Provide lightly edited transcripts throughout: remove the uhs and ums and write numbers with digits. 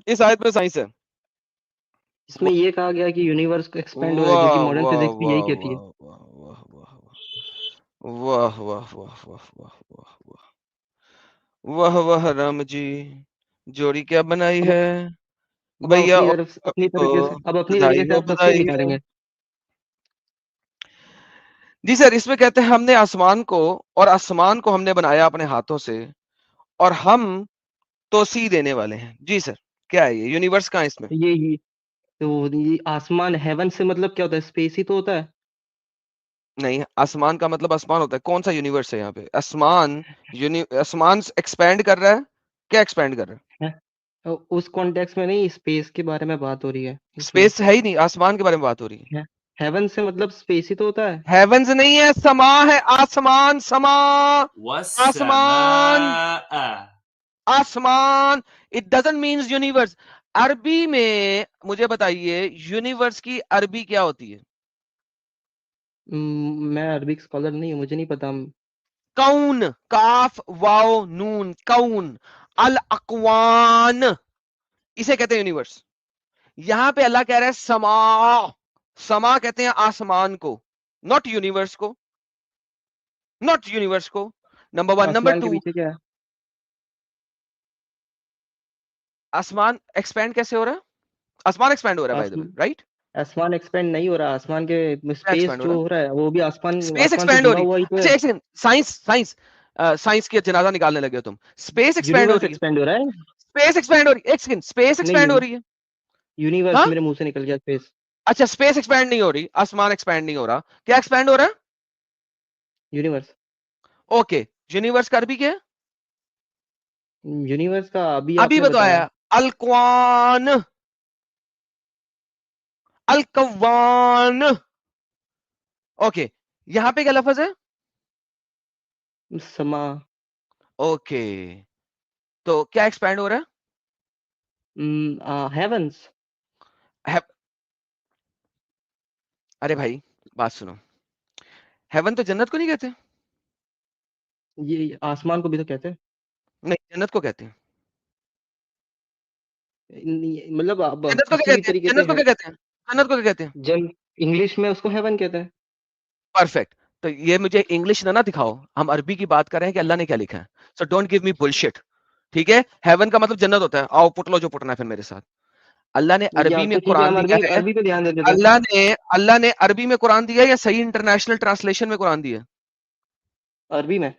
इस आयत में साइंस है। इसमें ये कहा गया कि यूनिवर्स को एक्सपेंड हो रहा है, जो कि वाह मॉडर्न वाह फिजिक्स भी यही वाह कहती है। वाह वाह वाह वाह वाह वाह वाह वाह वाह वाह वाह वाह वाह राम जी, जोड़ी क्या बनाई अब है अब भैया, अपनी और तरफ अपनी आपको तरीके से अब अपनी बधाई तरीके से हो आप तफसीर बधाई हो। निकालेंगे। जी सर, इसमें कहते हैं हमने आसमान को, और आसमान को हमने बनाया अपने हाथों से, और हम तोसी देने वाले हैं। जी सर, क्या है ये यूनिवर्स कहाँ है इसमें? तो ये आसमान, हेवन से मतलब क्या होता है? स्पेस ही तो होता है। नहीं, आसमान का मतलब आसमान होता है। कौन सा यूनिवर्स है यहाँ पे? आसमान, आसमान एक्सपैंड कर रहा है। क्या एक्सपैंड कर रहा है? है? तो उस कॉन्टेक्स्ट में नहीं, स्पेस के बारे में बात हो रही है इसमें। स्पेस है ही नहीं, आसमान के बारे में बात हो रही है। है, हेवन से मतलब स्पेस ही तो होता है। हेवंस नहीं है, समा है, आसमान, समा, आसमान, वस्समाअ। आसमान। It doesn't means universe. अरबी में मुझे बताइए, यूनिवर्स की अरबी क्या होती है? मैं अरबिक स्कॉलर नहीं हूँ, मुझे नहीं पता। कौन, काफ वाओ नून, कौन, अल अकवान, इसे कहते हैं यूनिवर्स। यहां पे अल्लाह कह रहा है समा, समा कहते हैं आसमान को, नॉट यूनिवर्स को, नॉट यूनिवर्स को। Number one. नंबर आसमान के टू, पीछे क्या है? आसमान एक्सपैंड कैसे हो रहा है? आसमान एक्सपैंड हो रहा है बाय द वे, आसमान राइट? आसमान एक्सपेंड नहीं हो रहा। आसमान के क्या स्पेस एक्सपैंड हो जो रहा है? हो रहा है वो भी आसमान स्पेस आसमान से एक्सपैंड हो जुड़ा रही हुआ ही है। तो है। अच्छा एक सेकंड, साइंस साइंस, साइंस की जनाजा निकालने लगे हो तुम। स्पेस एक्सपैंड हो यूनिवर्स रही है। एक्सपेंड हो रहा है। स्पेस एक्सपैंड हो रही है, एक सेकंड, स्पेस नहीं, एक्सपैंड हो रही है। यूनिवर्स हाँ, मेरे मुंह से निकल गया, स्पेस। अच्छा स्पेस एक्सपैंड नहीं हो रही, आसमान एक्सपैंड नहीं हो रहा, क्या एक्सपैंड हो रहा है? यूनिवर्स। ओके, यूनिवर्स का अरबी क्या है? यूनिवर्स का अभी अभी आपने बताया। बताया, अलक्वान, अलकवान। ओके, यहां पे क्या लफ्ज है? समा। ओके, तो क्या एक्सपैंड हो रहा हेवंस। है? अरे भाई, बात सुनो, हेवन तो जन्नत को नहीं कहते? ये आसमान को भी तो कहते हैं। नहीं, जन्नत को कहते हैं। मतलब अब जन्नत को क्या किसी भी कहते हैं? तरीके से जन्नत को है। क्या कहते हैं? जन्नत को क्या कहते हैं? जन इंग्लिश में उसको हेवन कहते हैं। परफेक्ट। तो ये मुझे इंग्लिश ना दिखाओ, हम अरबी की बात कर रहे हैं कि अल्लाह ने क्या लिखा है। So don't give me bullshit. ठीक है, हेवन का मतलब जन्नत होता है। आओ पुट लो जो पुटना है फिर मेरे साथ। अल्लाह ने या अरबी में तो ठीक है, कुरान हम दिया अरबी है। अरबी पे ध्यान देते थे। अल्लाह ने अरबी में कुरान दिया है या सही इंटरनेशनल ट्रांसलेशन में कुरान दिया है? अरबी में।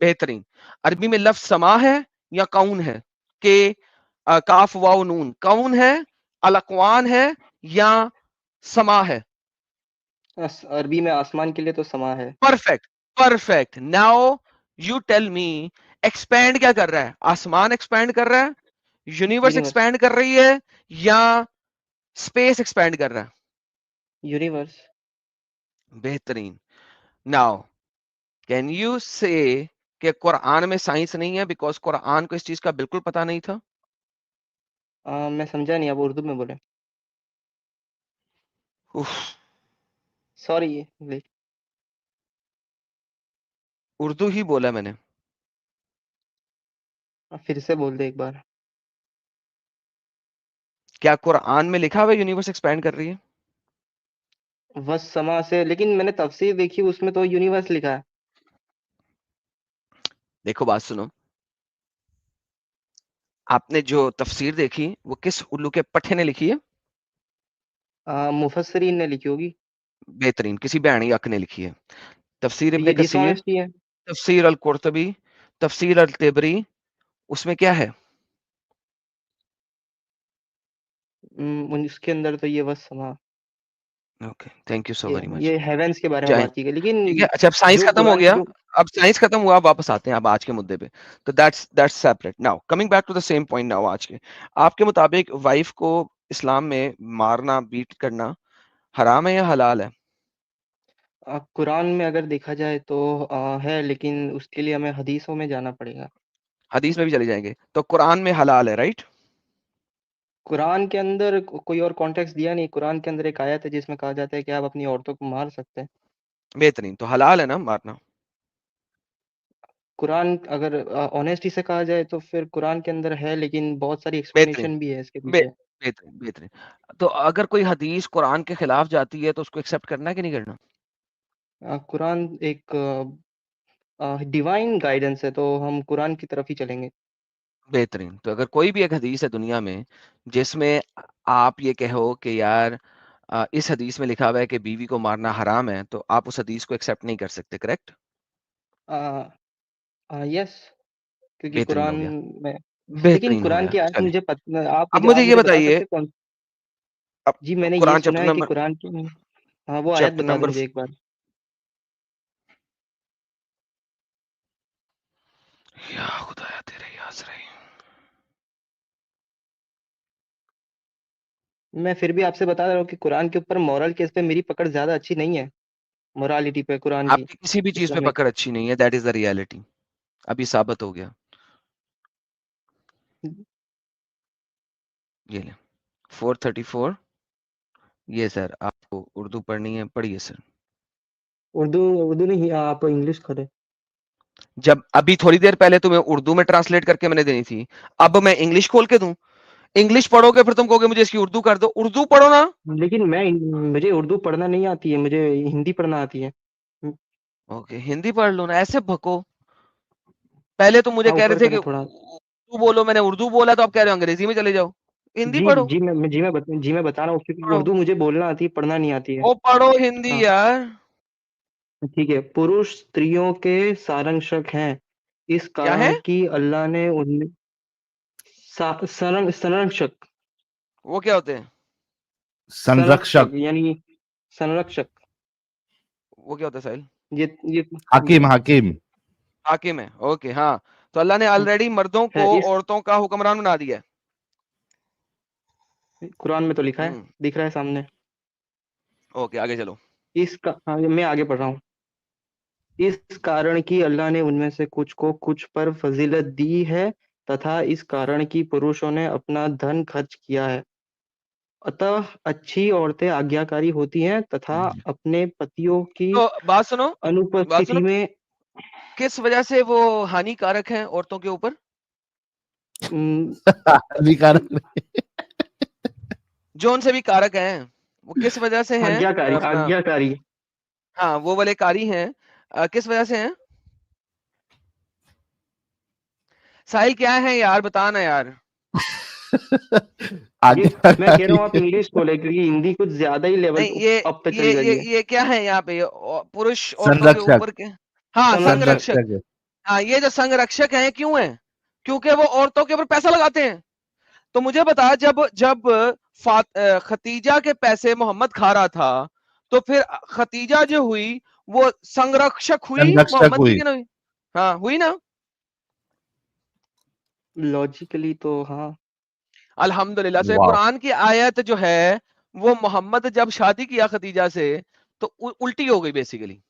बेहतरीन। अरबी में लफ्ज समा है या कौन है? के काफ वाव नून, कौन है, अलकवान है, या समा है? अरबी में आसमान के लिए तो समा है। Perfect, perfect. Now you tell me, expand क्या कर रहा है? आसमान एक्सपैंड कर रहा है, यूनिवर्स यूनिवर्स। एक्सपैंड कर रही है, या स्पेस एक्सपैंड कर रहा है? यूनिवर्स। बेहतरीन। नाउ कैन यू से कि कुरान में साइंस नहीं है, बिकॉज कुरान को इस चीज का बिल्कुल पता नहीं था। मैं समझा नहीं, आप उर्दू में बोले। उफ, सॉरी। उर्दू ही बोला मैंने। फिर से बोल दे एक बार। क्या कुरान में लिखा हुआ यूनिवर्स एक्सपैंड कर रही है? बस समा से, लेकिन मैंने तफसीर देखी, उसमें तो यूनिवर्स लिखा है। देखो बात सुनो, आपने जो तफसीर देखी वो किस उल्लू के पट्टे ने लिखी है? मुफस्सरीन ने लिखी होगी। बेहतरीन, किसी बैणी अक ने लिखी है। तफसीर तो इब्ने ये कसीर, डिसऑनेस्टी है। तफसीर अल कुर्तबी, तफसीर अल तिबरी, उसमें क्या है? उसके अंदर तो ये बस समा। ओके, थैंक यू सो ये वेरी मच। ये हेवेंस के बारे में जय हिंद। बात की गई, लेकिन ठीक है, अच्छा अब साइंस जो खत्म हो कुरान गया। जो अब साइंस खत्म हुआ, अब वापस आते हैं अब आज के मुद्दे पे। तो that's separate. Now coming back to the same point. Now आज के, आपके मुताबिक वाइफ को इस्लाम में मारना, बीट करना हराम है या हलाल है? कुरान में अगर देखा जाए तो है, लेकिन उसके लिए हमें हदीसों में जाना पड़ेगा। हदीस में भी चले जाएंगे तो कुरान में हलाल है, राइट? कुरान के अंदर कोई और कॉन्टेक्स्ट दिया नहीं। कुरान के अंदर एक आयत है जिसमें कहा जाता है कि आप अपनी औरतों को मार सकते हैं। बेहतरीन, तो हलाल है ना मारना? कुरान अगर ऑनेस्टी से कहा जाए तो फिर कुरान के अंदर है, लेकिन बहुत सारी बेहतरीन एक्सप्लेनेशन भी है इसके बे, पीछे। बेहतरीन बेहतरीन। तो अगर कोई हदीस कुरान के खिलाफ जाती है तो उसको एक्सेप्ट करना है कि नहीं करना? कुरान एक डिवाइन गाइडेंस है, तो हम कुरान की तरफ ही चलेंगे। बेहतरीन। तो अगर कोई भी एक हदीस है दुनिया में जिसमें आप ये कहो कि यार इस हदीस में लिखा हुआ है कि बीवी को मारना हराम है, तो आप उस हदीस को एक्सेप्ट नहीं कर सकते, करेक्ट? यस, क्योंकि बेहतरीन कुरान हो गया, में, लेकिन बेहतरीन हो कुरान गया। की आयत चलिए, मुझे आप अब मुझे आप ये मुझे बता बताइए, सकते हैं कौन? अब जी, मैंने ये कुरान सुना चैप्टर है कि नंबर कुरान की, हाँ, वो आयत चैप्टर बता दें नंबर मुझे एक बार। या खुदाया तेरे याद रहे। मैं फिर भी आपसे बता रहा हूँ कि कुरान के ऊपर मॉरल केस पे मेरी पकड़ ज्यादा अच्छी नहीं है, मोरालिटी पे कुरान की, आपकी किसी भी चीज पे इस्लामिक। पकड़ अच्छी नहीं है, दैट इज द रियलिटी। अभी साबित हो गया। ये ले 434। ये सर आपको उर्दू पढ़नी है, पढ़िए सर। उर्दू उर्दू नहीं, आप इंग्लिश करें। जब अभी थोड़ी देर पहले तुम्हें उर्दू में ट्रांसलेट करके मैंने देनी थी, अब मैं इंग्लिश खोल के दूं? इंग्लिश पढ़ोगे फिर तुम कहोगे मुझे इसकी उर्दू कर दो। उर्दू पढ़ो ना। लेकिन मुझे उर्दू पढ़ना नहीं आती है, मुझे हिंदी पढ़ना आती है। ओके, हिंदी पढ़ लो ना, ऐसे भको। पहले तुम मुझे हाँ, कह रहे ऊपर थे का कि ना थोड़ा। उर्दू बोलो, मैंने उर्दू बोला, तो आप कह रहे हो अंग्रेजी में चले जाओ। हिंदी जी पढ़ो। जी मैं बता रहा हूँ, क्योंकि पढ़ो, उर्दू मुझे बोलना आती है, पढ़ना नहीं आती है। ओ पढ़ो हिंदी हाँ, यार। ठीक है। पुरुष स्त्रियों के सारंशक हैं, इस क्या है? कारण कि अल्लाह ने उनमें संरक्षक, वो क्या होते हैं? संरक्षक संरक्षक, यानी संरक्षक। वो क्या होता है साहिल? ये हाकिम, हाकिम। हाकिम है, ओके हाँ। तो अल्लाह ने ऑलरेडी मर्दों है को इस औरतों का हुक्मरान बना दिया है। कुरान में तो लिखा है, दिख रहा है सामने। ओके, आगे चलो। हाँ, मैं आगे पढ़ रहा हूँ। इस कारण कि अल्लाह ने उनमें से कुछ को कुछ पर फजीलत दी है, तथा इस कारण कि पुरुषों ने अपना धन खर्च किया है। अतः अच्छी औरतें आज्ञाकारी होती हैं तथा अपने पतियों की तो बात सुनो, बात सुनो। अनुपस्थिति में किस वजह से वो हानिकारक है औरतों के ऊपर? उम, हानिकारक जो उनसे भी कारक हैं, वो किस वजह से हैं? आज्ञाकारी अपना, आज्ञाकारी हाँ वो वाले कारी हैं। किस वजह से हैं? साहिल क्या है यार, बताना यार। ये मैं कह रहा हूँ आप इंग्लिश बोले, क्योंकि हिंदी कुछ ज्यादा ही लेवल नहीं, ये अप पे ये चली जा रही ये है। ये क्या है यहाँ पे? पुरुष औरतों के संरक्षक, ऊपर के, हाँ संरक्षक। संरक्षक। संरक्षक। हाँ, ये जो संरक्षक हैं क्यों हैं? क्योंकि वो औरतों के ऊपर पैसा लगाते हैं। तो मुझे बता, जब जब खतीजा के पैसे मोहम्मद खा रहा था, तो फिर खतीजा जो हुई वो संरक्षक हुई संरक्षक मोहम्मद की हुई। कि नहीं? हाँ हुई ना। लॉजिकली तो हाँ। अल्हम्दुलिल्लाह से वाह। कुरान की आयत जो है, वो मोहम्मद जब शादी किया खतीजा से, तो उल्टी हो गई बेसिकली।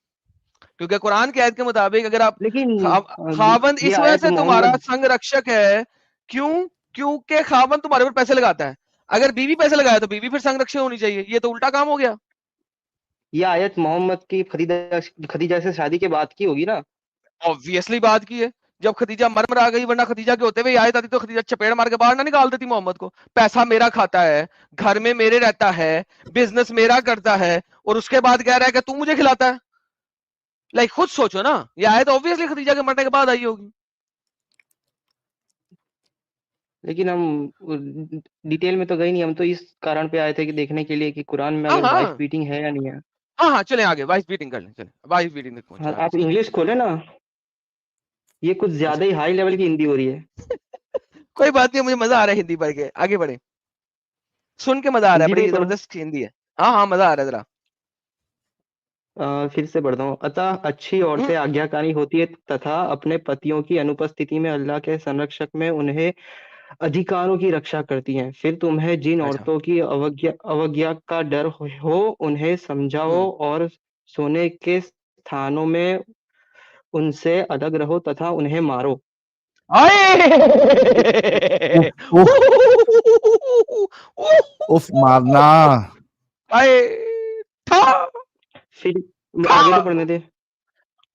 क्योंकि कुरान की आयत के मुताबिक अगर आप लेकिन खावंद ये इस वजह आयत से तुम्हारा मोहम्मद, संग रक्षक है। क्यों? क्योंकि खावंद तुम्हारे ऊपर पैसे लगाता है। अगर बीवी पैसे लगाए तो बीवी फिर संग रक्षक होनी चाहिए। ये तो उल्टा काम हो गया। ये आयत मोहम्मद की खदीजा से शादी के बाद की होगी ना। ऑब्वियसली बात की है। जब खदीजा मर आ गई, वरना खदीजा के होते हुए आयत आती तो खदीजा चपेड़ मार के बाहर ना निकाल देती मोहम्मद को। पैसा मेरा खाता है, घर में मेरे रहता है, बिजनेस मेरा करता है, और उसके बाद कह रहा है कि तू मुझे खिलाता है। लाइक खुद सोचो ना, ये आयत ऑब्वियसली खदीजा के मरने के बाद आई होगी। लेकिन हम डिटेल में तो गए नहीं, हम तो इस कारण पे आए थे कि देखने के लिए कि कुरान में हाँ अगर वाइफ हाँ बीटिंग है या नहीं है। हाँ हाँ, चले आगे, वाइस बीटिंग कर लें, चले वाइस बीटिंग तक पहुंचे, हाँ, आगे आप चले। इंग्लिश खोले ना, ये कुछ अच्छा ज्यादा ही हाई लेवल की हिंदी हो रही है। कोई बात नहीं, मुझे मजा आ रहा है हिंदी पढ़ के। आगे बढ़े, सुन के मजा आ रहा है, हिंदी में ही बड़ी पढ़ो। जबरदस्त हिंदी है। हाँ हाँ, मजा आ रहा है जरा। फिर से बढ़ता हूँ। अतः अच्छी हम्म, औरतें आज्ञाकारी होती है तथा अपने पतियों की अनुपस्थिति में अल्लाह के संरक्षक में उन्हें अधिकारों की रक्षा करती हैं। फिर तुम्हें जिन अच्छा। औरतों की अवज्ञा अवज्ञा का डर हो उन्हें समझाओ, हम्म। और सोने के स्थानों में उनसे अलग रहो तथा उन्हें मारो। उफ, आए उफ, उफ मारना। आए था फिर था आगे तो पढ़ने दे।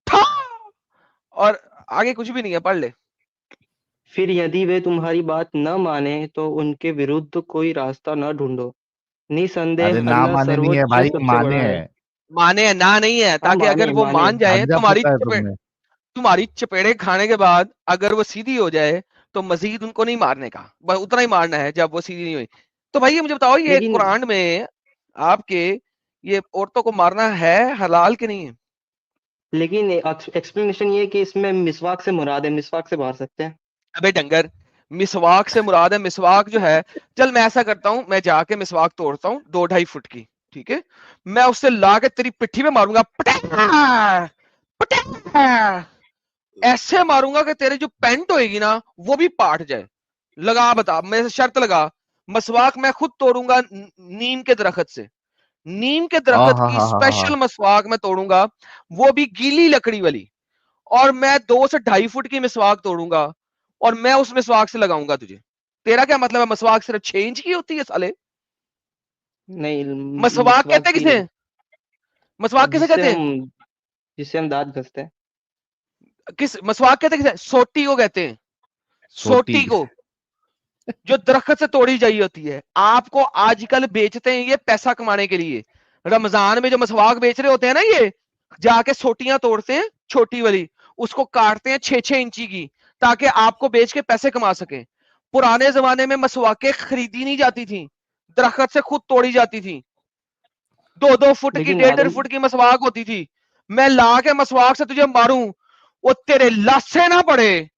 था। और आगे कुछ भी नहीं है, पढ़ ले। फिर यदि वे तुम्हारी बात न माने तो उनके विरुद्ध कोई रास्ता न ढूंढो। अरे निसंदेह ना अल्लाह माने नहीं है सर्वोच्च भाई, सबसे माने बड़ा है। है। माने है, ना नहीं है, हाँ ताकि अगर माने वो माने। मान जाए गजब तुम्हारी पता है तुमने। तुम्हारी चपेड़े खाने के बाद अगर वो सीधी हो जाए तो मजीद उनको नहीं मारने का, बस उतना ही मारना है जब वो सीधी नहीं हुई। तो भाई ये मुझे बताओ, ये लेकिन कुरान में आपके ये औरतों को मारना है हलाल कि नहीं है? लेकिन एक्सप्लेनेशन ये है कि इसमें मिसवाक से मुराद है, मिसवाक से मार सकते हैं। अबे डंगर, मिसवाक से मुराद है, मिसवाक जो है, चल मैं ऐसा करता हूं, मैं जाके मिसवाक तोड़ता हूं 2-2.5 फुट की, ठीक है, मैं उससे लाके तेरी पिट्ठी पे मारूंगा, पटा पटा, ऐसे मारूंगा कि तेरी जो पैंट होएगी ना वो भी पाट जाए। लगा, बता, मैं शर्त लगा, मसवाक मैं खुद तोड़ूंगा नीम के दरख्त से, नीम के हाँ दरख्त हाँ की हाँ हाँ हाँ स्पेशल मसवाक मैं तोड़ूंगा, वो भी गीली लकड़ी वाली, और मैं 2 से 2.5 फुट की मिसवाक तोड़ूंगा और मैं उस मिसवाक से लगाऊंगा तुझे। तेरा क्या मतलब है, मसवाक सिर्फ 6 इंच की होती है साले? नहीं, मसवाक मिसवाक कहते हैं की किसे? मसवाक किसे जिससे कहते हैं? हम जिससे हम दांत घसते हैं। किस मसवाक कहते हैं किसे? सोटी को कहते हैं, छोटी। सोटी को, जो दरख्त से तोड़ी जाई होती है। आपको आजकल बेचते हैं ये पैसा कमाने के लिए। रमजान में जो मसवाक बेच रहे होते हैं ना, ये जाके सोटियां तोड़ते हैं छोटी वाली, उसको काटते हैं 6-6 इंची की, ताकि आपको बेच के पैसे कमा सके। पुराने जमाने में मसवाकें खरीदी नहीं जाती थी, दरख्त से खुद तोड़ी जाती थी। 2-2 फुट की, लेकिन 1.5-1.5 फुट की मसवाक होती थी। मैं ला के मसवाक से तुझे मारूं, वो तेरे लाशे ना पड़े,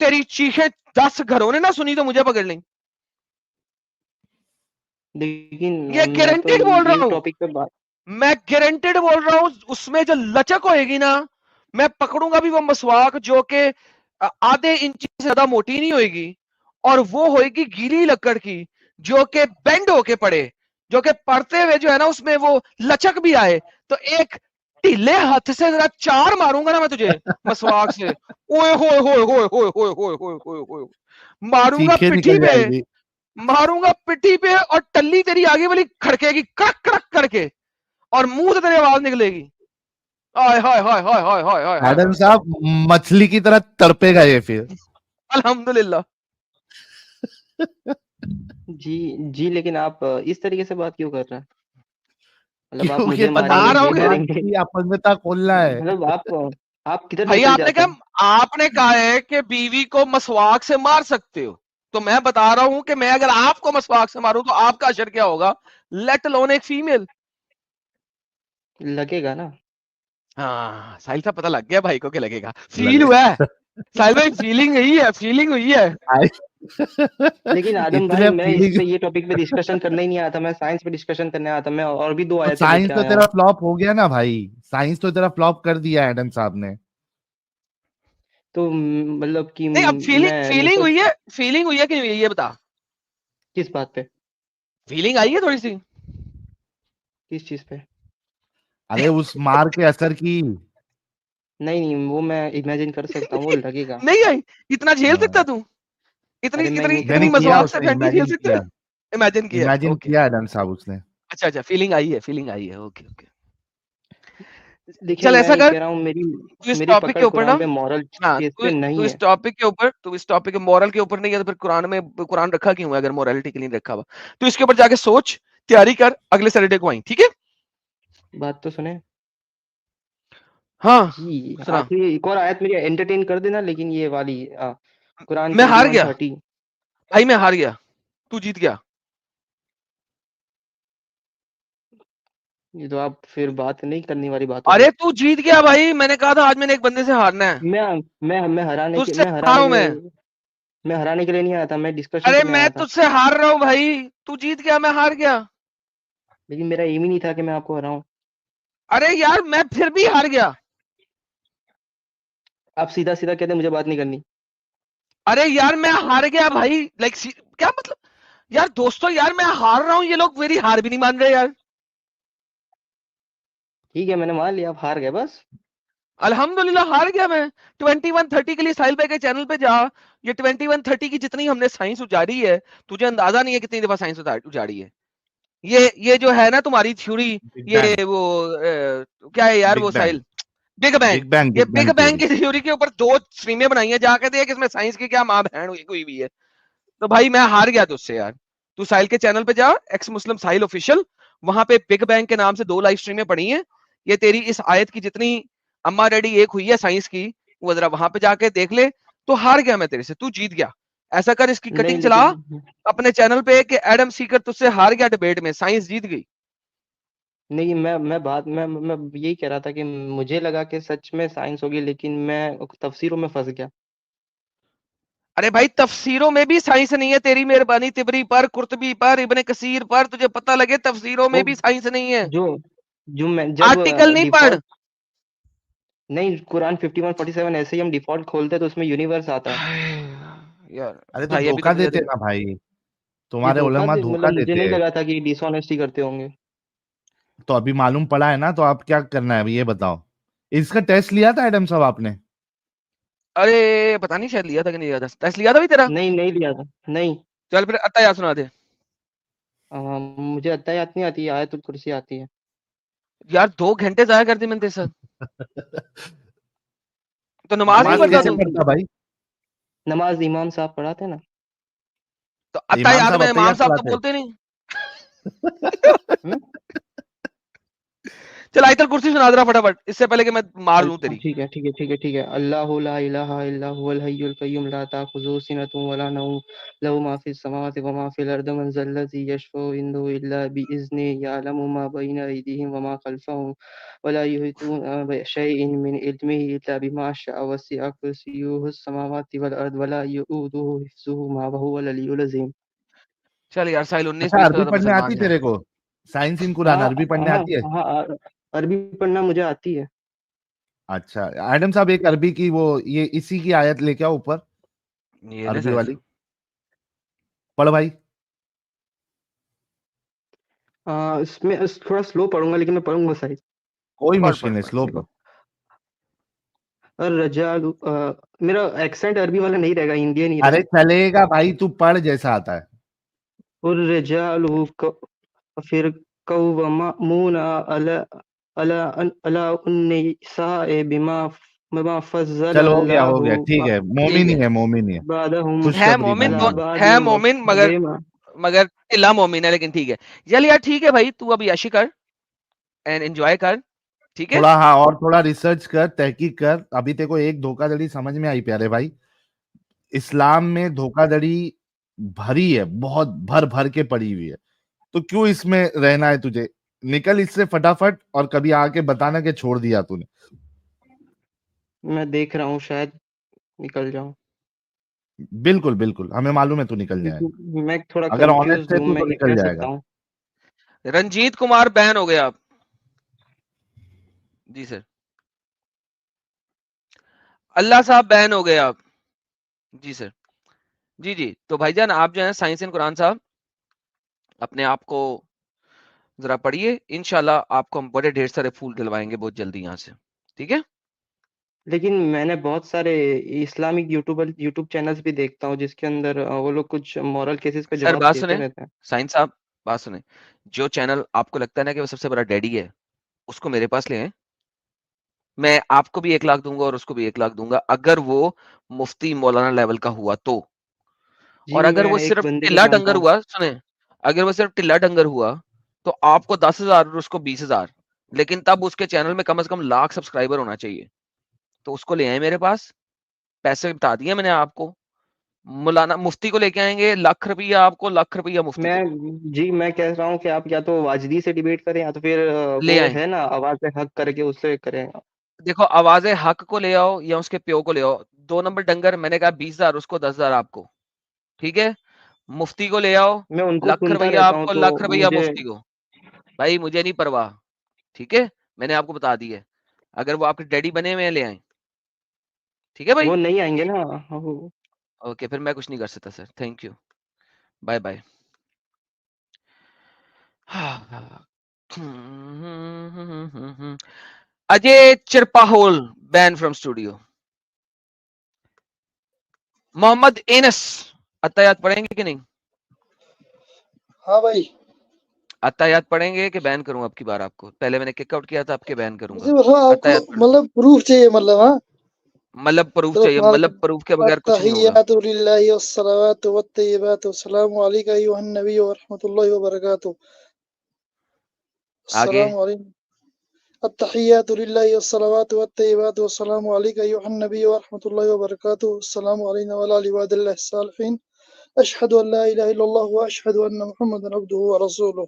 तेरी चीखें 10 घरों ने ना सुनी तो मुझे पकड़ लें। लेकिन ये मैं तो गारंटीड बोल ये रहा हूं, टॉपिक पे बात मैं गारंटेड बोल रहा हूं, उसमें जो लचक होएगी ना, मैं पकड़ूंगा भी वो मसवाक जो कि आधे इंच से ज्यादा मोटी नहीं होएगी, और वो होएगी गीली लकड़ की, जो कि बेंड होके पड़े, जो कि पड़ते हुए जो है ना उसमें वो लचक भी आए। तो एक ढीले हाथ से जरा 4 मारूंगा ना मैं तुझे मसवाक से, ओए होए होए होए होए होए होए होए होए होए, मारूंगा चीखें पिठी निकल पे, जाएगी। मारूंगा पिठी पे, और टल्ली तेरी आगे वाली खड़केगी कड़क कड़क करके, और मुंह से तेरी आवाज निकलेगी, हाय हाय हाय हाय हाय हाय हाय हाय एडम हाय। साहब, मछली की तरह तड़पेगा ये फिर। अल्हम्दुलिल्लाह। जी जी, लेकिन आप इस तरीके से बात क्यों कर रहे हैं? मतलब आप क्योंकि मुझे बता मारेंगे, रहा हूँ ये कि करेंगे। की अपंगता खोलना है। मतलब आप किधर भाई निकल आपने जाते हैं? कहा, आपने कहा है कि बीवी को मसवाक से मार सकते हो, तो मैं बता रहा हूं कि मैं अगर आपको मसवाक से मारूं तो आपका असर क्या होगा, लेट अलोन एक फीमेल। लगेगा ना। हाँ साहिल साहब, पता लग गया भाई को, क्या लगेगा, फील लगे। हुआ है साहिल भाई, फीलिंग हुई है, फीलिंग हुई है। लेकिन आदम भाई, इतने मैं इस फीलिंग। पे ये टॉपिक पे डिस्कशन करने ही नहीं आया था, मैं साइंस पे डिस्कशन करने आया था। मैं और भी 2 तो आयतें साइंस लेके तो आया तेरा हूँ। फ्लॉप हो गया ना भाई, साइंस तो तेरा फ्लॉप कर दिया एडम साहब ने। तो मतलब कि नहीं, अब फीलिंग मैं मेरे फीलिंग को हुई है, फीलिंग हुई है कि नहीं हुई है, ये बता। किस बात पे? फीलिंग आई है थोड़ी सी? किस चीज पे? अरे उस मार के असर की। नहीं नहीं, वो मैं इमेजिन कर सकता हूँ, वो लगेगा। नहीं आई? इतना झेल सकता हाँ, तू? इतनी अरे मैं इतनी मैंने इतनी किया, मसवाक से उसने फैंटी झेल इमेजिन सकता है? किया। इमेजिन किया है, इमेजिन ओके। किया एडम साहब उसने। अच्छा अच्छा, फीलिंग आई है, फीलिंग आई है, ओके ओके। देखिए, चल मैं ऐसा ये कर, कह रहा हूँ, मेरी तू इस मेरी टॉपिक के पकड़ ऊपर ना, कुरान पे मॉरल हाँ, केस तू पे तू नहीं इस है। टॉपिक के ऊपर, तू इस टॉपिक के मॉरल के ऊपर नहीं है तो फिर कुरान में, कुरान रखा क्यों है अगर मोरालिटी के लिए रखा हुआ? तू इसके ऊपर जाके सोच, तैयारी कर, अगले सैटरडे को आई, ठीक है? बात तो सुने। हाँ जी, सुना। आखिरी एक और आयत मेरी एंटरटेन कर देना, लेकिन ये वाली कुरान मैं हार गया 21:30। भाई, मैं हार गया, तू जीत गया। ये तो आप फिर बात नहीं करने वाली बात हो गई। अरे तू जीत गया भाई, मैंने कहा था आज मैंने एक बंदे से हारना है। मैं हराने के तुझसे मैं हारा हराने हूं के मैं। मैं हराने के लिए नहीं आया था, मैं डिस्कशन अरे करने मैं आया था। तुझसे हार रहा हूं भाई, तू जीत गया, मैं हार गया। लेकिन मेरा एम ही नहीं था कि मैं आपको हराऊं। अरे यार मैं फिर भी हार गया। आप सीधा सीधा कहते मुझे बात नहीं करनी। अरे यार मैं हार गया भाई, लाइक क्या मतलब, यार दोस्तों, यार मैं हार रहा हूं, ये लोग मेरी हार भी नहीं मान रहे यार। ठीक है, मैंने मान लिया, आप हार गए बस। अल्हम्दुलिल्लाह हार गया मैं। 2130 के लिए साहिल भाई के चैनल पे जा, ये 2130 की जितनी हमने साइंस उजाड़ी है, तुझे अंदाजा नहीं है कितनी दफा साइंस उजाड़ी है। ये जो है ना तुम्हारी थ्योरी, बिग ये बैंग। वो क्या है यार बिग वो बैंग। साहिल, बिग बैंग, बिग बैंग, ये big big bang bang theory. की थ्योरी के ऊपर 2 स्ट्रीमें बनाई है, जाके देख इसमें साइंस की क्या माँ बहन हुई कोई भी है। तो भाई मैं हार गया तुझसे यार। तू साहिल के चैनल पे जा, एक्स मुस्लिम साहिल ऑफिशियल, वहां पे बिग बैंग के नाम से 2 लाइव स्ट्रीमें पड़ी हैं। ये तेरी इस आयत की जितनी अम्मा डैडी एक हुई है साइंस की, वो जरा वहां पे जाके देख ले। तो हार गया मैं तेरे से, तू जीत गया। ऐसा कर, इसकी नहीं कटिंग चला लेकिन अपने चैनल पे कि एडम सीकर तुझसे हार गया डिबेट में, साइंस जीत गई। नहीं, मैं यही कह रहा था कि मुझे लगा कि सच में साइंस होगी, लेकिन मैं तफसीरों में फंस गया। अरे भाई तफसीरों में भी साइंस नहीं है, तेरी मेहरबानी तिबरी पर, कुर्तबी पर, इब्ने कसीर पर, तुझे पता लगे तफसीरों में वो भी साइंस नहीं है। जो जो मैं जब आर्टिकल नहीं पढ़। डिफॉल्ट, नहीं, कुरान 51-47 ऐसे ही हम डिफॉल्ट खोलते हैं तो उसमें यूनिवर्स आता है। यार अरे तो भाई अभी तो धोखा मुझे देते ना भाई, ये तुम्हारे धोखा उलमा दे, मतलब धोखा मुझे देते नहीं हैं। लगा था कि डिसऑनेस्टी करते होंगे। तो अभी मालूम पड़ा है ना, तो आप क्या करना है अभी ये बताओ। इसका टेस्ट लिया था एडम साहब आपने? अरे पता नहीं, शायद लिया था कि नहीं लिया था, टेस्ट लिया था भी तेरा। नहीं, नहीं लिया था, नहीं। चल फिर अत्ता याद सुना दे। मुझे अत्तायात नहीं आती, आयतुल कुर्सी आती है। यार 2 घंटे जाया कर दी मैंने तेरे साथ, तो नमाज नहीं नमाज पढ़ता नहीं, कैसे तू। पढ़ता भाई? नमाज इमाम साहब पढ़ाते ना। तो अत्ता इमाम याद साहब में इमाम अत्तहियात साहब तो पढ़ाते? बोलते नहीं। हम्म? चल आयतल कुर्सी सुना दे रहा फटाफट, इससे पहले कि मैं मार लूं तेरी। ठीक है, ठीक है, ठीक है, ठीक है। अल्लाहु ला इलाहा इल्ला हुवल हय्युल कय्यूम ला ताखुज़ुहु सिनतुन वला नौम लहु मा फिस समावाति व मा फिल अर्दि मन ज़ल्लज़ी यशफ़उ इंदहु इल्ला बिइज़्निहि यअलमु मा बैना अयदीहिम व मा खल्फ़हुम वला युहीतूना बिशैइन मिन इल्मिहि इल्ला बिमा शाअ वसिअ कुर्सियुहु समावाति वल अर्द वला यऊदुहु हिफ्ज़ुहुमा व हुवल अलियुल अज़ीम। चल यार साहिल 19 अच्छा, 20 का अरबी ज्यादा पढ़ने आती मुसलमान है। तेरे को? साइंस इन कुरान हाँ, अरबी पढ़ने हाँ, आती है? हाँ, अरबी पढ़ना मुझे आती है। अच्छा, एडम साहब एक अरबी की वो ये इसी की आयत लेके आओ ऊपर, ये ले अरबी साहिल। वाली। पढ़ भाई। इसमें थोड़ा स्लो पढ़ूंगा, लेकिन मैं पढ़ूंगा सही। कोई पढ़ मुश्किल पढ़ नहीं, पढ़ स्लो सही। पढ़। रजालू, मेरा एक्सेंट अरबी वाला नहीं रहेगा, इंडियन ही अरे रहेगा। चलेगा भाई, तू पढ़ जैसा आता है। और रजालू फिर कौवमून अला अला अला उन्निसाए बिमा बिमा फज़्ज़ल चल हो अल्लाहु गया, ठीक है, ठीक मोमिन ही है, है, मोमिन ही है। बादहुम है खुशखबरी, मोमिन अला तो, मोमिन है। है बादिम मोमिन मगर, बिमा। मगर ढिला मोमिन है, लेकिन ठीक है। चल यार ठीक है भाई, तू अभी याशी कर एंड एंजॉय कर, ठीक है। थोड़ा, हाँ, और थोड़ा रिसर्च कर, तहकीक कर। अभी तेरे को एक धोखाधड़ी समझ में आई प्यारे भाई। इस्लाम में धोखाधड़ी भरी है, बहुत भर भर के पड़ी हुई है। तो क्यों इसमें रहना है तुझे? निकल इससे फटाफट, और कभी आके बताना कि छोड़ दिया तूने। मैं देख रहा हूँ, शायद निकल जाऊं। बिल्कुल बिल्कुल, हमें मालूम है तू निकल जाएगा। मैं थोड़ा अगर ऑनेस्ट कंफ्यूज है हूँ, तू मैं तो क्या निकल कर सकता जाएगा। हूँ। रंजीत कुमार बैन हो गया। जी सर। अल्लाह साहब बैन हो गया। जी सर। जी जी, तो भाईजान आप जो है साइंस एंड कुरान साहब अपने आप को जरा पढ़िए, इंशाल्लाह आपको हम बड़े ढेर सारे फूल दिलवाएंगे बहुत जल्दी यहाँ से, ठीक है। लेकिन मैंने बहुत सारे इस्लामिक यूट्यूब चैनल्स भी देखता हूँ, जिसके अंदर वो लोग कुछ मॉरल केसेस का सर जवाब बात देते सुने, रहते हैं। साइंस साहब बात सुने, जो चैनल आपको लगता है ना कि वो सबसे बड़ा डैडी है, उसको मेरे पास ले आए। मैं आपको भी 1 लाख दूंगा और उसको भी 1 लाख दूंगा, अगर वो मुफ्ती मौलाना लेवल का हुआ तो। जी, और अगर मैं वो एक सिर्फ बंदे को टिल्ला जानता डंगर हूँ। हुआ, सुने, अगर वो सिर्फ टिल्ला डंगर हुआ तो आपको 10,000 और उसको 20,000, लेकिन तब उसके चैनल में कम से कम लाख सब्सक्राइबर होना चाहिए। तो उसको ले आए मेरे पास, पैसे बता दिए मैंने आपको। मौलाना मुफ्ती को लेके आएंगे, ₹1,00,000 आपको, ₹1,00,000 मुफ्ती को। मैं कह रहा हूँ कि आप या तो वाजदी से डिबेट करें, या तो फिर ले वो आए, है ना, आवाज हक करके उससे करें। देखो आवाज़े हक को ले आओ या उसके प्यो को ले आओ, 2 नंबर डंगर मैंने कहा 20,000 उसको, 10,000 आपको, ठीक है। मुफ्ती को ले आओ, मैं उनको लाख सुनता रुपया रहता हूँ, आपको, तो ₹1,00,000 मुझे मुफ्ती को। भाई मुझे नहीं परवाह, ठीक है, मैंने आपको बता दी है। अगर वो आपके डैडी बने हुए हैं, ले आए, ठीक है भाई। वो नहीं आएंगे ना। वो ओके, फिर मैं कुछ नहीं कर सकता sir, thank you, bye bye. Ajay चिरपाहोल बैन फ्रॉम स्टूडियो। मोहम्मद एनस अत्तायात पढ़ेंगे कि नहीं? हाँ भाई। अत्तायात पढ़ेंगे कि बैन करूं आपकी बार आपको? पहले मैंने किक आउट किया था, आपके बैन मुझे करूंगा। मतलब आपको अत्तायात पढ़, मतलब प्रूफ चाहिए मतलब, हाँ मतलब प्रूफ चलो चाहिए, तुम्हारे मतलब प्रूफ के बगैर कुछ नहीं होगा। अत्तहियातु लिल्लाहि वस्सलावातु वत्तय्यिबातु अस्सलामु अलैका अय्युहन नबी व रहमतुल्लाहि व बरकातुहू। आगे अस्सलामु अलैकुम। अत्तहियातु लिल्लाहि वस्सलावातु वत्तय्यिबातु अस्सलामु अलैका अय्युहन नबी व रहमतुल्लाहि व बरकातुहू। अस्सलामु अलैना व अला इबादिल्लाहि स्सालिहीन। अशहदु अन ला इलाहा इल्लल्लाह व अशहदु अन्ना मुहम्मदन अब्दुहु व रसूलुहू।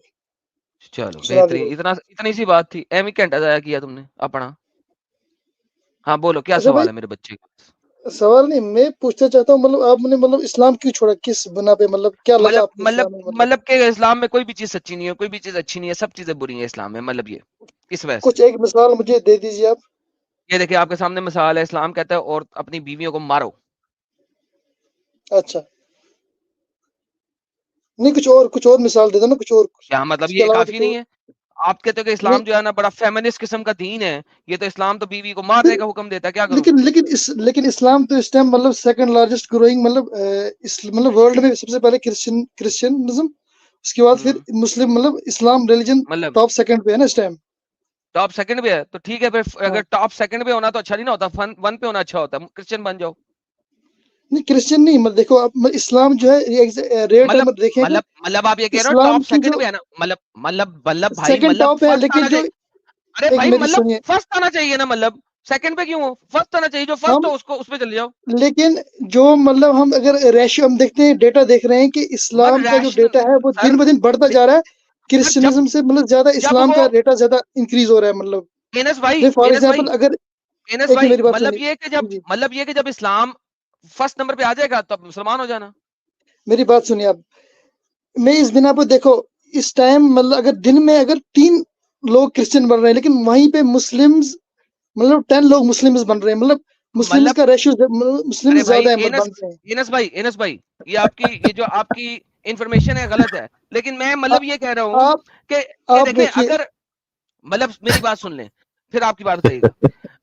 चलो सुना दे बेहतरीन, भाई। इतना इतनी सी बात थी, एम ही घंटा जाया किया तुमने अपना। हाँ बोलो, क्या अच्छा भाई, सवाल है मेरे बच्चे का? सवाल नहीं, मैं पूछना चाहता हूँ मतलब आपने मतलब इस्लाम क्यों छोड़ा, किस बना पे, मतलब क्या लगा मतलब आपको मतलब इस्लाम में, मतलब मतलब के इस्लाम में कोई भी चीज सच्ची नहीं है, कोई भी चीज अच्छी नहीं है, सब चीजें बुरी हैं इस्लाम में, मतलब ये किस वजह से? कुछ एक मिसाल मुझे दे दीजिए आप। ये देखिए आपके सामने मिसाल है, इस्लाम कहता है और अपनी बीवियों को मारो। अच्छा, नहीं कुछ और मिसाल दे दो ना, कुछ और, क्या मतलब इसके ये अलावा काफी कुछ नहीं और। है? आप कहते हो कि नहीं इस्लाम जो है ना बड़ा फेमिनिस्ट किस्म का दीन है, ये तो इस्लाम तो बीवी को मारने फिर का हुक्म देता है, क्या करूं? लेकिन इस्लाम तो इस टाइम मतलब सेकंड लार्जेस्ट ग्रोइंग, मतलब मतलब वर्ल्ड में सबसे पहले क्रिश्चियनिज्म, उसके बाद फिर हम्म, मुस्लिम, मतलब इस्लाम रिलीजन मतलब टॉप सेकंड पे है ना इस टाइम। टॉप सेकंड पे है तो ठीक है, फिर हाँ, अगर टॉप सेकंड पे होना तो अच्छा नहीं ना होता, वन वन पे होना अच्छा होता, क्रिश्चियन बन जाओ। नहीं क्रिश्चियन नहीं, मतलब देखो आप, मतलब इस्लाम जो है रेट मतलब अगर देखें तो मतलब आप ये कह रहे हो इस्लाम टॉप की सेकंड जो पे है ना, मतलब भाई सेकंड मतलब टॉप है, फर्स्ट लेकिन आना जो, चाहिए। अरे एक भाई मेरी मतलब सुनिए, फर्स्ट आना चाहिए ना, मतलब सेकंड पे क्यों हो? फर्स्ट आना चाहिए, जो फर्स्ट हम हो उसको उस पे चले जाओ। लेकिन जो मतलब हम अगर रेशियो हम देखते हैं, डेटा देख रहे हैं कि मत इस्लाम का जो रैशनल डेटा है वो सर, दिन ब दिन बढ़ता जा रहा है, सर जब क्रिश्चियनिज्म से मतलब ज्यादा जब इस्लाम वो का डेटा ज्यादा इंक्रीज हो रहा है, मतलब फॉर एनस एग्जाम्पल भाई अगर, एनस एक भाई मेरी बात सुनिए जी जी, मतलब ये कि जब इस्लाम फर्स्ट नंबर पे आ जाएगा तो आप मुसलमान हो जाना। मेरी बात सुनिए आप, मैं इस बिना पर देखो, इस टाइम मतलब अगर दिन में अगर 3 लोग क्रिश्चियन बन रहे हैं, लेकिन वहीं पे मुस्लिम्स मतलब 10 लोग मुस्लिम्स बन रहे हैं, मतलब मुस्लिम्स मतलब का रेशियो अरे मुस्लिम्स भाई ज्यादा है बन रहे हैं। एनस भाई ये जो आपकी इंफॉर्मेशन है गलत है, लेकिन मैं आ, मतलब ये कह रहा हूँ आप कि ये आप देखें, देखिए, अगर मतलब मेरी बात सुन लें फिर आपकी बात बताइएगा।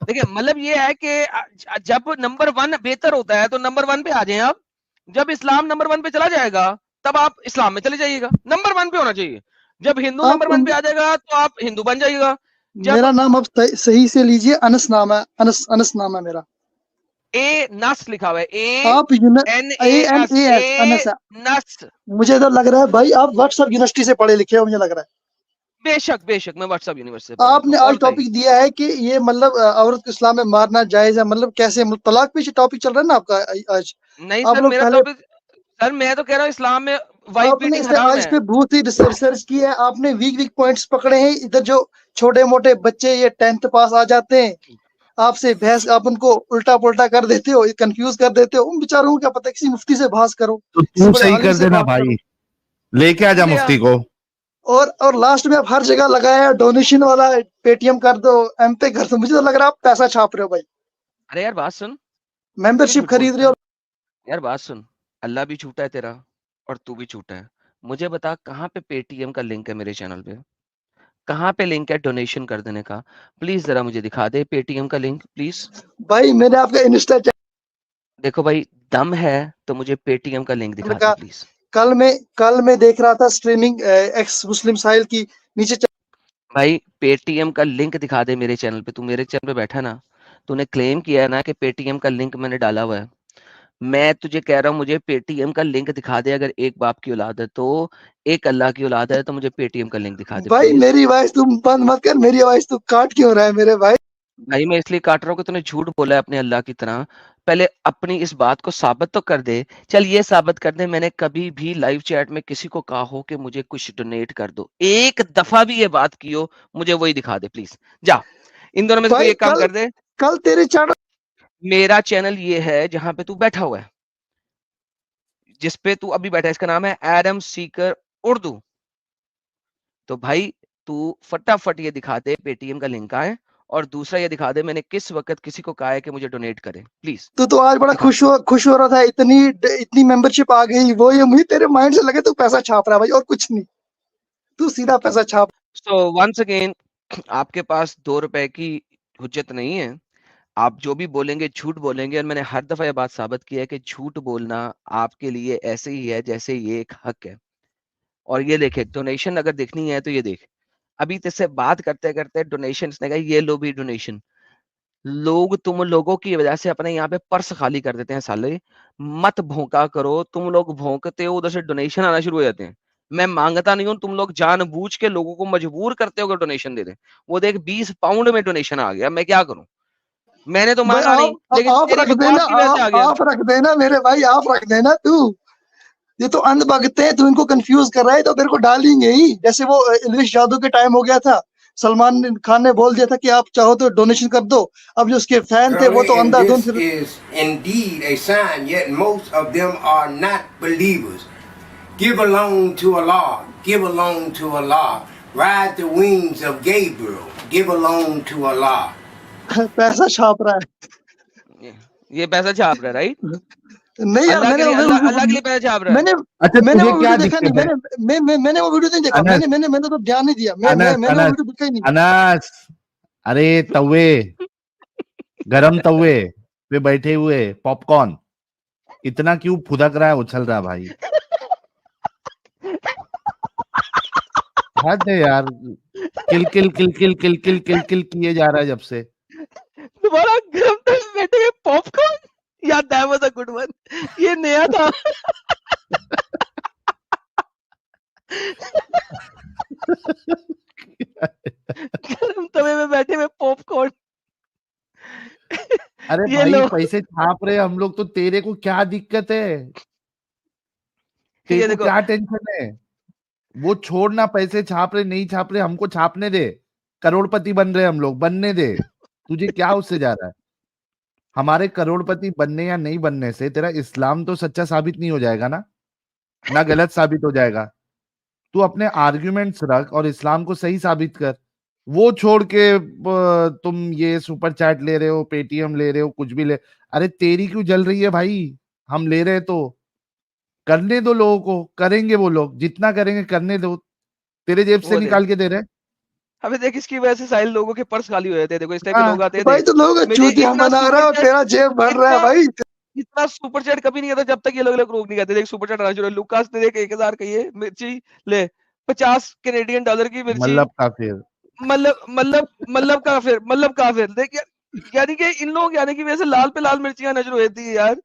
देखिए मतलब ये है कि जब नंबर वन बेहतर होता है तो नंबर वन पे आ जाए आप, जब इस्लाम नंबर वन पे चला जाएगा तब आप इस्लाम में चले जाइएगा, नंबर वन पे होना चाहिए। जब हिंदू आप नंबर वन पे आ जाएगा तो आप हिंदू बन जाइएगा। जब मेरा नाम आप सही से लीजिए, अनस नाम है, अनस नाम है मेरा। ए नस लिखा हुआ है, ए आप N A A N S A S A अनस है। नस। मुझे तो लग रहा है भाई आप व्हाट्सएप यूनिवर्सिटी से पढ़े लिखे हो, मुझे लग रहा बेशक बेशक मैं व्हाट्सएप यूनिवर्सिटी से है। पढ़ा लिखा आपने हूँ, और आज बताइए। टॉपिक दिया है कि ये मतलब औरत को इस्लाम में मारना जायज है, मतलब कैसे, मतलब तलाक पे टॉपिक चल रहा है ना आपका आज। नहीं आप सर लोग मेरा पहले, टॉपिक, सर मैं तो कह रहा हूँ इस्लाम में वाइफ आपने बीटिंग इस हराम आज है। पे बहुत ही रिसर्च की है, आपने वीक वीक पॉइंट्स पकड़े हैं, इधर जो छोटे मोटे बच्चे ये 10th पास आ जाते हैं, आपसे बहस, आप उनको उल्टा पुल्टा कर देते हो, कंफ्यूज कर देते हो, उन बेचारों को क्या पता, किसी मुफ्ती से बहस करो, तो किसी तू बड़े सही आलिम कर से देना बात भाई, करो। लेके आ जा ले आ। मुफ्ती को। और लास्ट में आप हर जगह लगाया डोनेशन वाला, पेटीएम कर दो, एम पे कर दो, मुझे तो लग रहा है आप पैसा छाप रहे हो भाई, अरे यार बात सुन, क्यों मेंबरशिप झूठ खरीद बोलता रहे है? हो। यार बात सुन, अल्लाह भी झूठा है तेरा और तू भी झूठा है। मुझे बता कहाँ पे पेटीएम का लिंक है मेरे चैनल पे, कहाँ पे लिंक है डोनेशन कर देने का? प्लीज जरा मुझे दिखा दे पेटीएम का लिंक प्लीज। भाई मैंने आपका इंस्टा देखो भाई, दम है तो मुझे पेटीएम का लिंक चैनल दिखा दे का, प्लीज। कल मैं देख रहा था स्ट्रीमिंग एक्स मुस्लिम साहिल की, नीचे भाई पेटीएम का लिंक दिखा दे मेरे चैनल पे, तू मेरे चैनल पे बैठा ना, तूने क्लेम किया है ना कि पेटीएम का लिंक मैंने डाला हुआ है। मैं तुझे कह रहा हूँ मुझे पेटीएम का लिंक दिखा दे, अगर एक बाप की औलाद है तो, एक अल्लाह की औलाद है तो मुझे पेटीएम का लिंक दिखा दे भाई प्लीज। मेरी आवाज तुम बंद मत कर, मेरी आवाज तू काट क्यों रहा है मेरे भाई। भाई मैं इसलिए काट रहा हूँ कि तूने झूठ बोला है अपने अल्लाह की तरह। पहले अपनी इस बात को साबित तो कर दे। चल ये साबित कर दे मैंने कभी भी लाइव चैट में किसी को कहा हो कि मुझे कुछ डोनेट कर दो, एक दफा भी ये बात की हो, मुझे वही दिखा दे प्लीज। जा, इन दोनों में से कोई भाई एक काम कल कर दे। कल तेरे चैनल, मेरा चैनल ये है जहां पे तू बैठा हुआ है, जिस पे तू अभी बैठा है, इसका नाम है एडम सीकर उर्दू। तो भाई तू फटाफट ये दिखा दे पेटीएम का लिंक है, और दूसरा ये दिखा दे मैंने किस वक्त किसी को कहा है कि मुझे डोनेट करे, प्लीज तू तो आज बड़ा दिखा। खुश हो रहा था, इतनी इतनी मेंबरशिप आ गई, वो ये मुझे तेरे माइंड से लगे तू पैसा छाप रहा है भाई, और कुछ नहीं, तू सीधा पैसा छाप। सो वंस अगेन, आपके पास 2 रुपए की हुज्जत नहीं है, आप जो भी बोलेंगे झूठ बोलेंगे, और मैंने हर दफा ये बात साबित की है कि झूठ बोलना आपके लिए ऐसे ही है जैसे ये एक हक है। और ये देखे डोनेशन अगर देखनी है तो ये देख, अभी तेरे बात करते करते डोनेशन ने कहा ये लो भी डोनेशन। लोग तुम लोगों की वजह से अपने यहाँ पे पर्स खाली कर देते हैं साले। मत भौंका करो, तुम लोग भौंकते हो उधर से डोनेशन आना शुरू हो जाते हैं। मैं मांगता नहीं हूं, तुम लोग जानबूझ के लोगों को मजबूर करते हो कि डोनेशन दे दें। वो देख 20 पाउंड में डोनेशन आ गया, मैं क्या करूं? मैंने तो भाई मांगा नहीं, लेकिन आप तेरी रख बकवास देना, की वजह से आ गया। आप रख देना मेरे भाई, आप रख देना तू। ये तो अंध भक्त है, तू इनको कंफ्यूज कर रहा है, तो तेरे को डालेंगे ही। जैसे वो इल्विश जादू के टाइम हो गया था, सलमान खान ने बोल दिया था कि आप चाहो तो डोनेशन कर दो। अब जो उसके फैन थे वो तो And अंधाधुंध this फिर is indeed a sign, yet most of them are not believers. Give along to Allah, give along to Allah. Ride the wings of Gabriel, give along to Allah. पैसा छाप रहा है। ये पैसा छाप रहा है, राइट? नहीं यार, अल्लाह के मैंने लिए, वो अल्लाह के लिए पैसा छाप रहा है। मैंने अच्छा मैंने तुझे वो क्या वीडियो देखा नहीं, दिक्कत है? मैंने वो वीडियो नहीं देखा, अनस मैंने तो ध्यान नहीं दिया, अनस मैंने वो अनस वीडियो देखा ही नहीं। अनस, अरे तवे, गरम तवे पे बैठे हुए पॉपकॉर्न इतना क्यों फुदक रहा है, उछल रहा है भाई? हद है यार, किल किल किल किल किल किल किल किल किए जा रहा है जब से। तुम्हारा गरम तवे बैठे हुए पॉपकॉर्न, यार that was a good one, ये नया था। गरम तवे में बैठे हुए पॉपकॉर्न। अरे ये भाई लो, पैसे छाप रहे हम लोग तो, तेरे को क्या दिक्कत है? तेरे ये को देखो, क्या टेंशन है? वो छोड़ना, पैसे छाप रहे नहीं छाप रहे हमको छापने दे। करोड़पति बन रहे हम लोग, बनने दे। तुझे क्या उससे जा रहा है? हमारे करोड़पति बनने या नहीं बनने से तेरा इस्लाम तो सच्चा साबित नहीं हो जाएगा ना गलत साबित हो जाएगा। तू अपने आर्ग्यूमेंट्स रख और इस्लाम को सही साबित कर। वो छोड़ के तुम ये सुपर चैट ले रहे हो, पेटीएम ले रहे हो, कुछ भी ले। अरे तेरी क्यों जल रही है भाई? हम ले रहे तो करने दो लोगों को, करेंगे वो लोग, जितना करेंगे करने दो। तेरे जेब से वो देख, निकाल के दे रहे। अबे देख इसकी वजह से साहिल लोगों के पर्स खाली हो जाते हैं। देखो इस टाइप के हाँ, लोग आते हैं, भाई देख तो लोगों का मेरे चूतिया इतना बना रहा सुपर है और चैट, तेरा जेब भर रहा है इतना भाई। इतना सुपर चैट कभी नहीं आता जब तक ये लोग रोक नहीं करते। देख सुपर चैट आना शुरू है, लुकास ने देख 1000 कही है मिर्ची ले, 50 कैनेडियन डॉलर की मिर्ची। मतलब काफिर। मतलब काफिर देख यार, यानी कि इन लोग यानी कि वजह से लाल पे लाल मिर्चियां नजर होती है यार।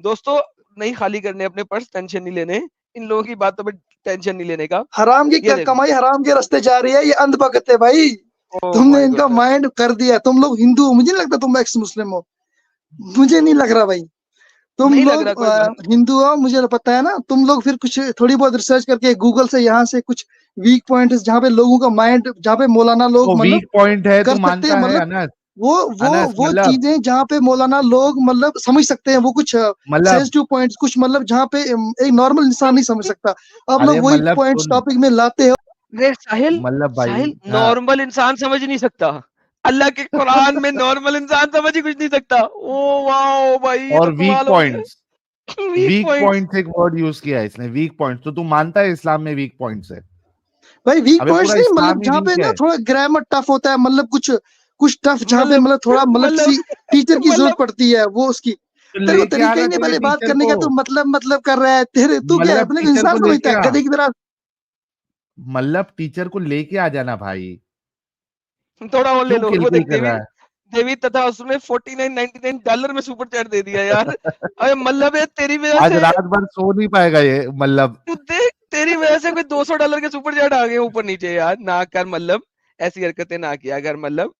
दोस्तों नहीं खाली करने अपने पर्स, टेंशन नहीं लेने, इन लोगों की बातों पे टेंशन नहीं लेने का। हराम की ये देखो, कमाई हराम के रास्ते जा रही है, ये अंध भक्त है भाई। ओ तुमने माय इनका गॉड, माइंड कर दिया। तुम लोग हिंदू हो, मुझे नहीं लगता तुम एक्स मुस्लिम हो, मुझे नहीं लग रहा भाई। तुम नहीं लग लोग रहा कोई बात नहीं। हिंदू हो मुझे तो पता है ना। तुम लोग फिर कुछ थोड़ी बहुत रिसर्च करके गूगल से यहाँ से कुछ वीक पॉइंट जहाँ पे लोगों का माइंड, जहाँ पे मौलाना लोग वो मतलब वीक पॉइंट है, कर तू सकते हैं, मानता है मतलब अनस? वो वो अनस वो मतलब चीजें जहाँ पे मौलाना लोग मतलब समझ सकते हैं, वो कुछ मतलब सेंसिटिव पॉइंट्स, कुछ मतलब जहाँ पे एक नॉर्मल इंसान नहीं समझ सकता। आप अरे लोग वही मतलब पॉइंट्स सुन, टॉपिक में लाते हो। रे साहिल, मतलब भाई, साहिल हाँ, नॉर्मल इंसान समझ नहीं सकता, अल्लाह के कुरान में नॉर्मल इंसान समझ ही कुछ नहीं सकता। ओ वाओ भाई, ये तो और वीक कमाल हो गया। Points, weak weak points, points एक वर्ड यूज किया है इसने, वीक पॉइंट्स। तो तू मानता है इस्लाम में वीक पॉइंट्स है? भाई वीक अबे पॉइंट्स पूरा नहीं, मतलब इस्लाम ही जहाँ पे वीक ना है। थोड़ा ग्रामर टफ होता है, मतलब कुछ कुछ टफ जहाँ पे मतलब मतलब थोड़ा मतलब मतलब किसी टीचर की जरूरत मतलब पड़ती है, वो उसकी। तो तेरे को लेके तरीका आना ही नहीं तेरे पहले बात टीचर करने को, का, तू मतलब कर रहा है। तेरे तू क्या है, मतलब अपने को टीचर को इंसान समझता लेके है आ, गधे की तरह। मतलब टीचर को लेके आ जाना भाई। थोड़ा और ले क्यों लो। किल वो किल देख कर देवी, रहा है? देवी तथा उसने $49.99 में सुपर चैट दे दिया यार। अरे मतलब है तेरी वजह आज से, रात भर सो नहीं पाएगा ये, मतलब। तू देख तेरी वजह से कोई $200 के सुपर चैट आ गए ऊपर नीचे यार। ना कर मतलब, ऐसी हरकतें ना किया अगर, मतलब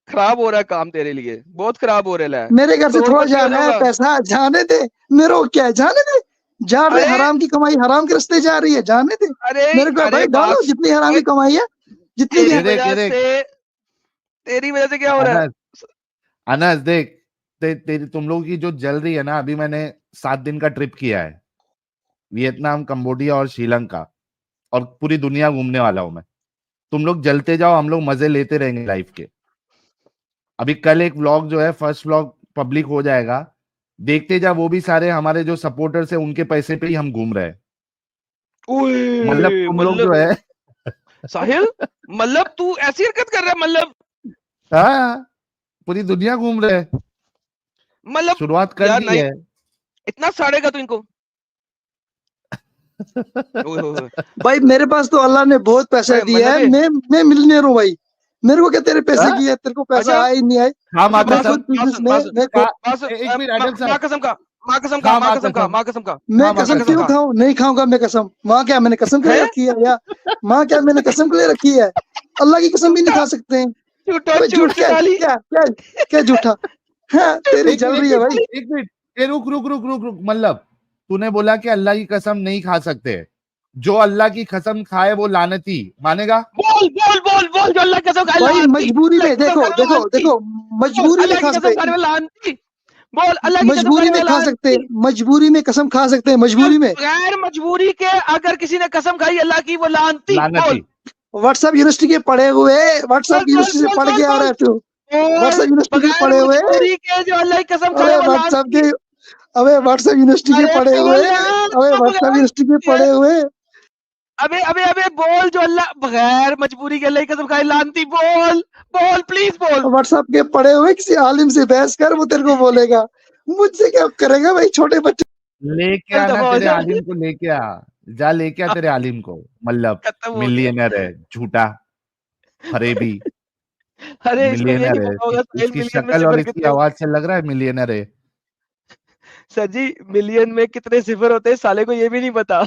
खराब हो रहा है काम तेरे लिए, बहुत खराब हो रहा है। मेरे घर से थोड़ा करोड़पति जा हो रहा है जाऊंगा। पैसा, जाने दे। मेरे को क्या है, जाने दे। जा रहे अरे हराम की कमाई हराम के रास्ते जा रही है, जाने दे। अरे मेरे को अरे भाई डालो बात, जितनी हराम ये की कमाई है, जितनी भी तेरी है। तेरे वजह तेरे से, तेरी वजह से क्या हो रहा है? अनस, अनस देख, तेरी तुम लोगों की जो जल रही है ना, अभी मैंने 7 दिन का ट्रिप किया है, वियतनाम, कंबोडिया और श्रीलंका, और पूरी दुनिया घूमने वाला हूं मैं। तुम लोग जलते जाओ, हम लोग मजे लेते रहेंगे लाइफ के। अभी कल एक व्लॉग जो है, फर्स्ट व्लॉग पब्लिक हो जाएगा, देखते जा। वो भी सारे हमारे जो सपोर्टर्स है, उनके पैसे पे ही हम घूम रहे हैं। मतलब ओए तुम लोग जो मतलब है साहिल, मतलब तू ऐसी हरकत कर रहा है, मतलब हाँ, पूरी दुनिया घूम रहे हैं। मतलब शुरुआत कर यार दी नहीं, है। इतना साड़ेगा तू इनको? ओए होए होए। भाई मेरे पास तो अल्लाह ने बहुत पैसे भाई, दिए है, मतलब मैं मिलियनेयर हूँ भाई। मेरे को क्या तेरे पैसे हाँ? की है, तेरे को पैसा अच्छा। आया ही नहीं आए। हाँ अच्छा, माता मैं बात साहब, खुद बिजनेस में, मैं खुद एक मिनट अटल माँ साहब, कसम का, माँ कसम का, हाँ माँ माँ कसम का, कसम, माँ कसम का। मैं हाँ माँ कसम कसम क्यों खा। खाऊं? नहीं खाऊंगा मैं कसम। माँ क्या मैंने कसम के लिए हैं? रखी है या माँ क्या मैंने कसम के लिए रखी है? अल्लाह की कसम भी नहीं झूठा, खा सकते हैं। झूठो, अबे झूठ झूठ से क्या ताली। क्या क्या क्या झूठा? हाँ तेरी एक जल मिनट रही है भाई। एक मिनट, ए रुक रुक रुक रुक रुक, मतलब तूने बोला कि अल्लाह की कसम नहीं खा सकते, जो अल्लाह की कसम खाए वो लानती, मानेगा? बोल बोल बोल बोल, जो अल्लाह की कसम खाए भाई लानती, मजबूरी अल्लाह में की कसम देखो खाने वाला देखो लानती। देखो, बोल मजबूरी में अल्लाह की खा कसम सकते खाने हैं, वाला लानती। बोल अल्लाह की कसम मजबूरी खाने में वाला खा सकते हैं, लानती। मजबूरी में कसम खा सकते हैं, बोल मजबूरी में। बगैर मजबूरी के अगर किसी ने कसम खाई अल्लाह की, वो लानती। लानती। बोल व्हाट्सएप यूनिवर्सिटी के पढ़े हुए, बोल व्हाट्सएप बोल यूनिवर्सिटी से बोल पढ़ बोल के आ बोल रहा है तू। बोल व्हाट्सएप यूनिवर्सिटी के बगैर पढ़े हुए, मजबूरी के जो अल्लाह की कसम खाए अबे वो व्हाट्सएप लानती। के, अबे व्हाट्सएप यूनिवर्सिटी के अरे पढ़े हुए, बोल यार, अबे तो व्हाट्सएप बगैर यूनिवर्सिटी के मजबूरी है। पढ़े हुए, अबे अबे अबे बोल, जो अल्लाह बगैर मजबूरी के अल्लाह की कसम खाए लानती। बोल बोल प्लीज बोल। व्हाट्सएप के पढ़े हुए, किसी आलिम से बहस कर, वो तेरे को बोलेगा। मुझसे क्या करेगा भाई, छोटे बच्चे। लेके चल आना दफा हो तेरे जा। आलिम को, लेके आ, जा लेके आ तेरे आलिम को, मतलब खत्म हो गया। मिलियनर है झूठा, फरेबी अरे इसको ये मिलियनर नहीं है, पता होगा साहिल इसकी मिलियन में शक्ल और सिफर इसकी कितने होते आवाज से लग रहा है मिलियनर है। हैं। सर जी मिलियन में कितने सिफर होते हैं साले को ये भी नहीं पता।